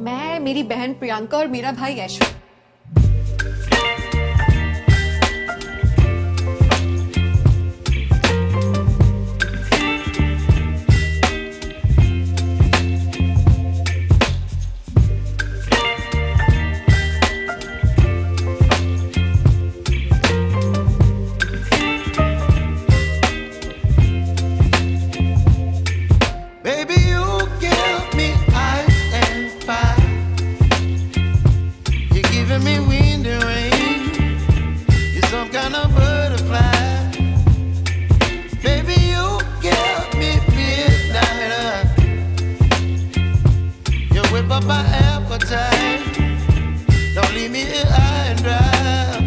मैं, मेरी बहन प्रियंका और मेरा भाई ऐश्वर्य। Whip up my appetite. Don't leave me here high and dry.